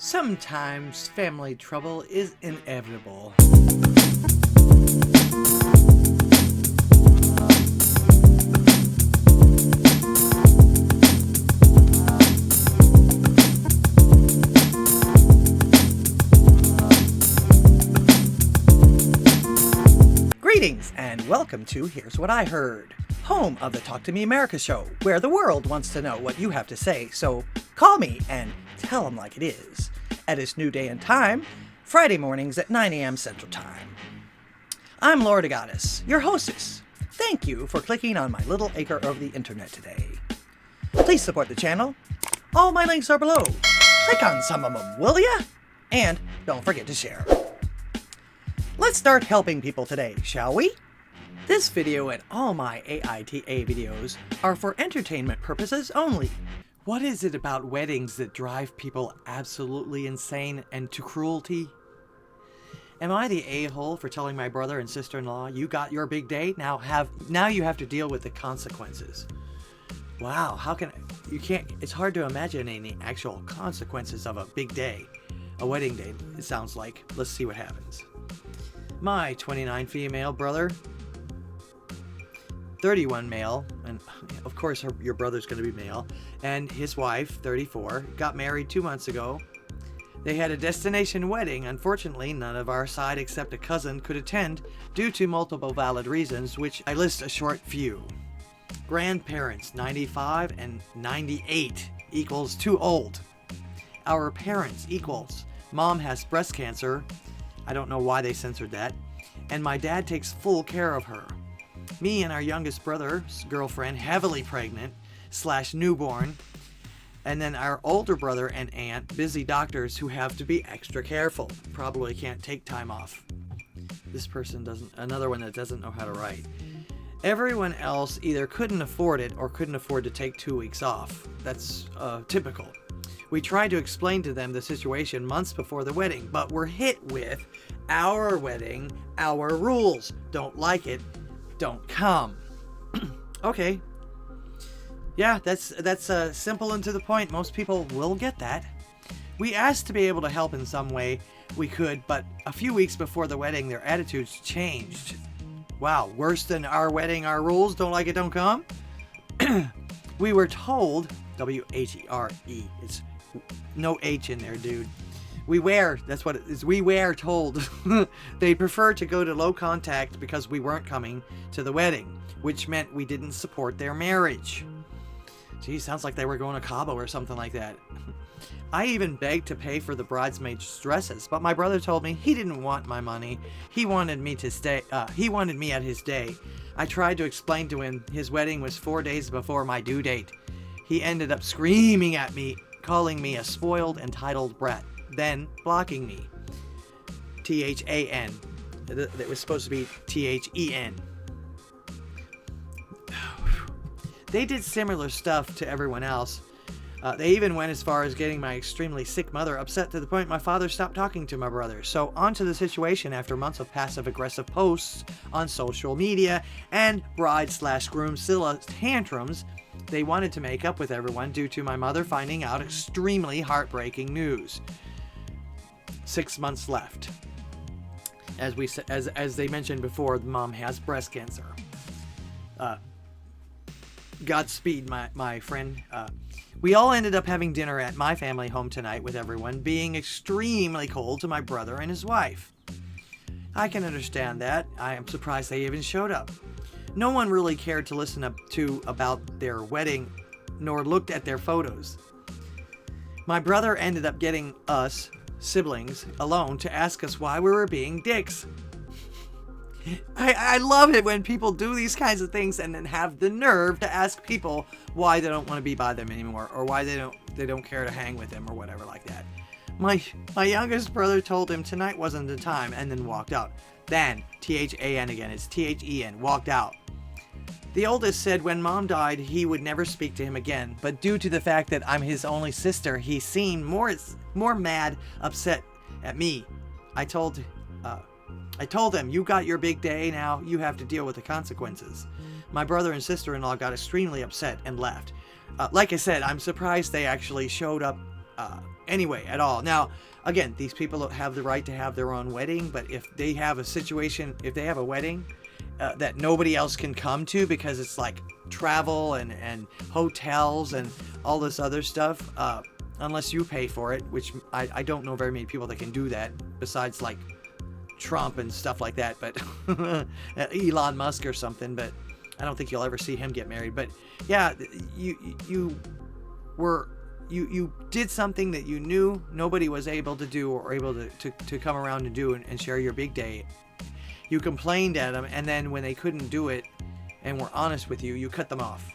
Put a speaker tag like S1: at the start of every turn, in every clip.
S1: Sometimes family trouble is inevitable. Greetings and welcome to Here's What I Heard, home of the Talk to Me America show, where the world wants to know what you have to say, so call me and tell them like it is. At its new day and time, Friday mornings at 9 a.m. Central Time. I'm DGddss, your hostess. Thank you for clicking on my little acre of the internet today. Please support the channel. All my links are below. Click on some of them, will ya? And don't forget to share. Let's start helping people today, shall we? This video and all my AITA videos are for entertainment purposes only. What is it about weddings that drive people absolutely insane and to cruelty? Am I the a-hole for telling my brother and sister-in-law, you got your big day, now you have to deal with the consequences? Wow, it's hard to imagine any actual consequences of a big day. A wedding day, it sounds like. Let's see what happens. My 29 female brother, 31 male, and of course your brother's going to be male, and his wife, 34, got married 2 months ago. They had a destination wedding. Unfortunately, none of our side except a cousin could attend due to multiple valid reasons, which I list a short few. Grandparents, 95 and 98 equals too old. Our parents equals mom has breast cancer. I don't know why they censored that. And my dad takes full care of her. Me and our youngest brother's girlfriend, heavily pregnant / newborn. And then our older brother and aunt, busy doctors who have to be extra careful. Probably can't take time off. This person another one that doesn't know how to write. Everyone else either couldn't afford it or couldn't afford to take 2 weeks off. That's typical. We tried to explain to them the situation months before the wedding, but were hit with our wedding, our rules. Don't like it, don't come. Okay. Yeah, that's simple and to the point. Most people will get that. We asked to be able to help in some way we could, but a few weeks before the wedding, their attitudes changed. Wow, worse than our wedding, our rules. Don't like it, don't come. We were told, W-H-E-R-E. It's no H in there, dude. That's what it is. We were told they prefer to go to low contact because we weren't coming to the wedding, which meant we didn't support their marriage. Gee, sounds like they were going to Cabo or something like that. I even begged to pay for the bridesmaids' dresses, but my brother told me he didn't want my money. He wanted me to stay. He wanted me at his day. I tried to explain to him his wedding was 4 days before my due date. He ended up screaming at me, calling me a spoiled, entitled brat, then blocking me. T-H-A-N. That was supposed to be T-H-E-N. They did similar stuff to everyone else. They even went as far as getting my extremely sick mother upset to the point my father stopped talking to my brother. So on to the situation after months of passive-aggressive posts on social media and bride/groom tantrums. They wanted to make up with everyone due to my mother finding out extremely heartbreaking news. 6 months left. As they mentioned before, mom has breast cancer. Godspeed, my friend. We all ended up having dinner at my family home tonight with everyone being extremely cold to my brother and his wife. I can understand that. I am surprised they even showed up. No one really cared to listen about their wedding, nor looked at their photos. My brother ended up getting us, siblings, alone to ask us why we were being dicks. I love it when people do these kinds of things and then have the nerve to ask people why they don't want to be by them anymore, or why they don't care to hang with them, or whatever like that. My youngest brother told him tonight wasn't the time and then walked out. Then, T-H-A-N again, it's T-H-E-N, walked out. The oldest said when mom died, he would never speak to him again, but due to the fact that I'm his only sister, he seemed more mad, upset at me. I told them, you got your big day, now you have to deal with the consequences. My brother and sister-in-law got extremely upset and left. Like I said, I'm surprised they actually showed up anyway at all. Now, again, these people have the right to have their own wedding, but if they have a situation, if they have a wedding that nobody else can come to because it's like travel and hotels and all this other stuff, unless you pay for it, which I don't know very many people that can do that besides like Trump and stuff like that, but Elon Musk or something, but I don't think you'll ever see him get married. But yeah, you did something that you knew nobody was able to do or able to come around and do and share your big day. You complained at them, and then when they couldn't do it and were honest with you, you cut them off.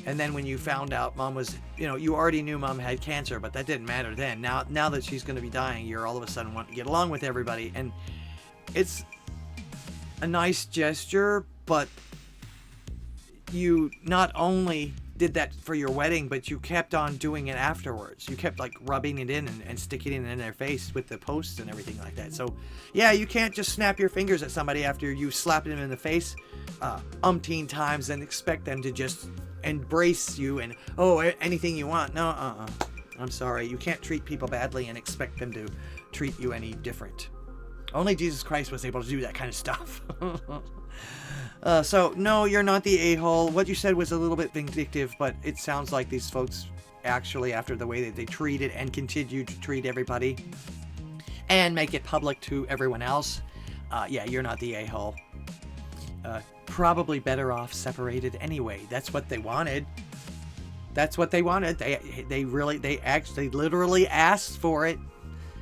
S1: And then when you found out mom was, you already knew mom had cancer, but that didn't matter then. Now that she's going to be dying, you're all of a sudden want to get along with everybody. And it's a nice gesture, but you not only did that for your wedding, but you kept on doing it afterwards. You kept like rubbing it in and sticking it in their face with the posts and everything like that. So yeah, you can't just snap your fingers at somebody after you slapped them in the face umpteen times and expect them to just embrace you and anything you want. No, I'm sorry, you can't treat people badly and expect them to treat you any different. Only Jesus Christ was able to do that kind of stuff. So, no, you're not the a-hole. What you said was a little bit vindictive, but it sounds like these folks actually, after the way that they treated and continue to treat everybody and make it public to everyone else, yeah, you're not the a-hole. Probably better off separated anyway. That's what they wanted. That's what they wanted. They literally asked for it.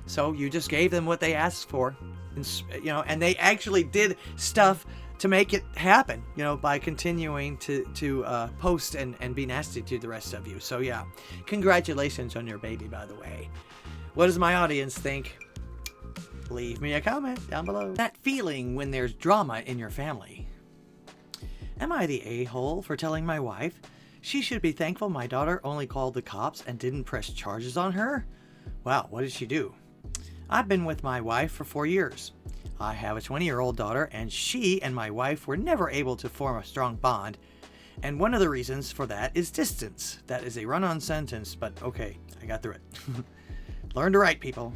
S1: So you just gave them what they asked for. And they actually did stuff to make it happen, by continuing to post and be nasty to the rest of you. So yeah, congratulations on your baby, by the way. What does my audience think? Leave me a comment down below. That feeling when there's drama in your family. Am I the a-hole for telling my wife she should be thankful my daughter only called the cops and didn't press charges on her? Wow, what did she do? I've been with my wife for 4 years. I have a 20-year-old daughter, and she and my wife were never able to form a strong bond, and one of the reasons for that is distance. That is a run-on sentence, but okay, I got through it. Learn to write, people.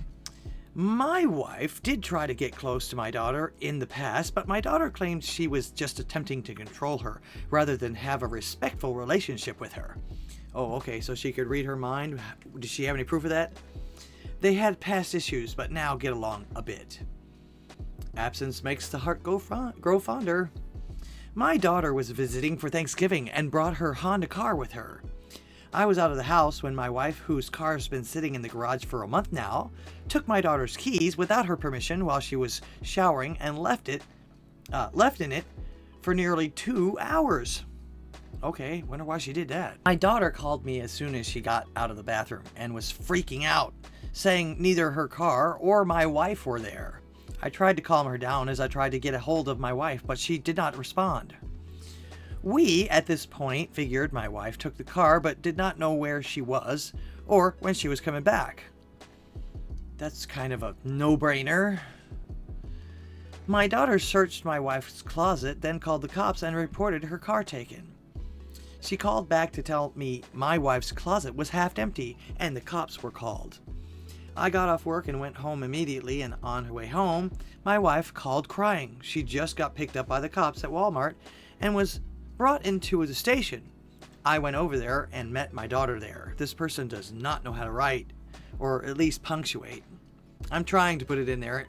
S1: My wife did try to get close to my daughter in the past, but my daughter claimed she was just attempting to control her, rather than have a respectful relationship with her. Oh, okay, so she could read her mind? Does she have any proof of that? They had past issues, but now get along a bit. Absence makes the heart grow fonder. My daughter was visiting for Thanksgiving and brought her Honda car with her. I was out of the house when my wife, whose car's been sitting in the garage for a month now, took my daughter's keys without her permission while she was showering and left in it for nearly 2 hours. Okay, wonder why she did that. My daughter called me as soon as she got out of the bathroom and was freaking out, saying neither her car or my wife were there. I tried to calm her down as I tried to get a hold of my wife, but she did not respond. We, at this point, figured my wife took the car but did not know where she was or when she was coming back. That's kind of a no-brainer. My daughter searched my wife's closet, then called the cops and reported her car taken. She called back to tell me my wife's closet was half empty and the cops were called. I got off work and went home immediately, and on her way home, my wife called crying. She just got picked up by the cops at Walmart and was brought into the station. I went over there and met my daughter there. This person does not know how to write, or at least punctuate. I'm trying to put it in there,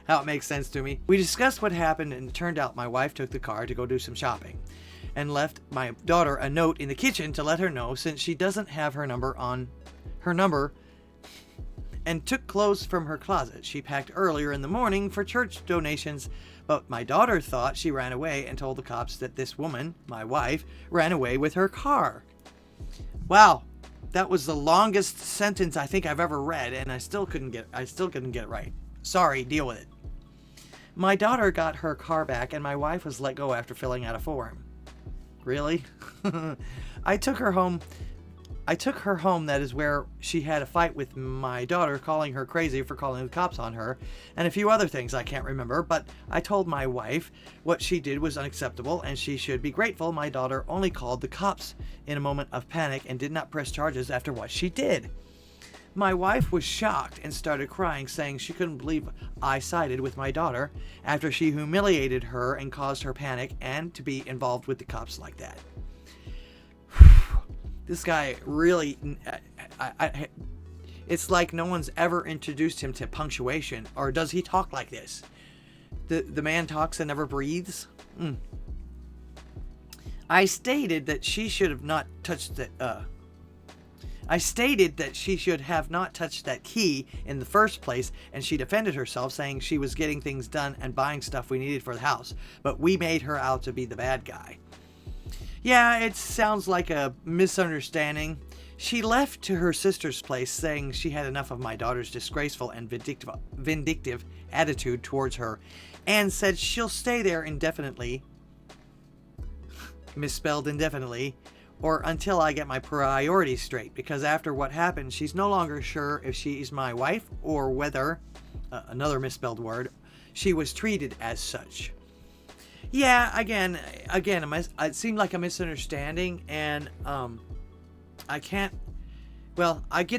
S1: how it makes sense to me. We discussed what happened, and it turned out my wife took the car to go do some shopping and left my daughter a note in the kitchen to let her know, since she doesn't have her number, and took clothes from her closet she packed earlier in the morning for church donations, but my daughter thought she ran away and told the cops that this woman, my wife, ran away with her car. Wow, that was the longest sentence I think I've ever read, and I still couldn't get it right. Sorry, deal with it. My daughter got her car back, and my wife was let go after filling out a form. Really? I took her home. That is where she had a fight with my daughter, calling her crazy for calling the cops on her, and a few other things I can't remember, but I told my wife what she did was unacceptable and she should be grateful my daughter only called the cops in a moment of panic and did not press charges after what she did. My wife was shocked and started crying, saying she couldn't believe I sided with my daughter after she humiliated her and caused her panic and to be involved with the cops like that. This guy really... it's like no one's ever introduced him to punctuation. Or does he talk like this? The man talks and never breathes? I stated that she should have not touched that key in the first place, and she defended herself, saying she was getting things done and buying stuff we needed for the house, but we made her out to be the bad guy. Yeah, it sounds like a misunderstanding. She left to her sister's place, saying she had enough of my daughter's disgraceful and vindictive attitude towards her, and said she'll stay there indefinitely, misspelled indefinitely, or until I get my priorities straight, because after what happened, she's no longer sure if she is my wife or whether, another misspelled word, she was treated as such. Yeah, again, it seemed like a misunderstanding, and I get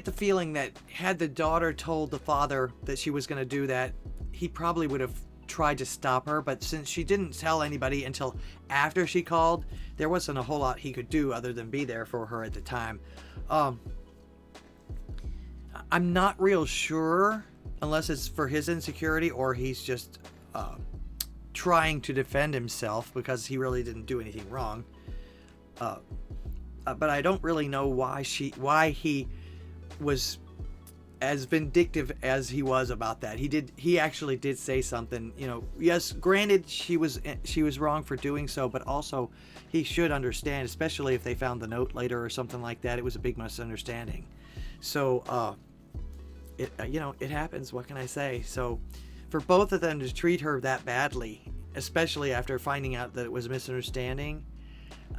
S1: the feeling that had the daughter told the father that she was going to do that, he probably would have tried to stop her, but since she didn't tell anybody until after she called, there wasn't a whole lot he could do other than be there for her at the time. I'm not real sure, unless it's for his insecurity or he's just trying to defend himself because he really didn't do anything wrong. But I don't really know why he was as vindictive as he was about that. He actually did say something, yes, granted she was wrong for doing so, but also he should understand, especially if they found the note later or something like that. It was a big misunderstanding. So it happens, what can I say? So for both of them to treat her that badly, especially after finding out that it was a misunderstanding,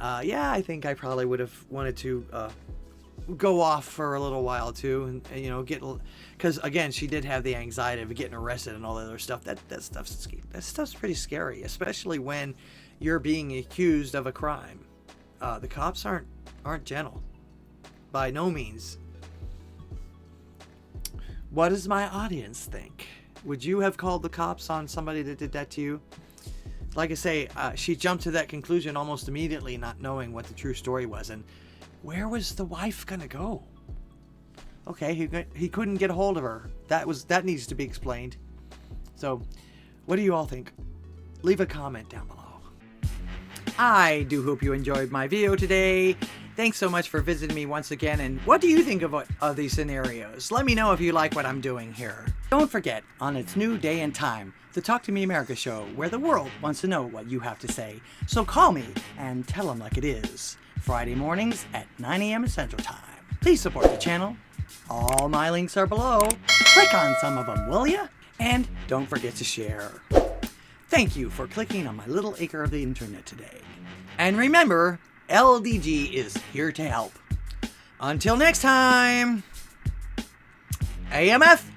S1: I think I probably would have wanted to go off for a little while too, and because again, she did have the anxiety of getting arrested and all that other stuff. That stuff's pretty scary, especially when you're being accused of a crime. The cops aren't gentle, by no means. What does my audience think? Would you have called the cops on somebody that did that to you? Like I say, she jumped to that conclusion almost immediately, not knowing what the true story was. And where was the wife gonna go? Okay, he couldn't get a hold of her. That needs to be explained. So, what do you all think? Leave a comment down below. I do hope you enjoyed my video today. Thanks so much for visiting me once again, and what do you think of these scenarios? Let me know if you like what I'm doing here. Don't forget, on its new day and time, the Talk to Me America show, where the world wants to know what you have to say. So call me and tell them like it is. Friday mornings at 9 a.m. Central Time. Please support the channel. All my links are below. Click on some of them, will ya? And don't forget to share. Thank you for clicking on my little acre of the internet today. And remember, LDG is here to help. Until next time, AMF.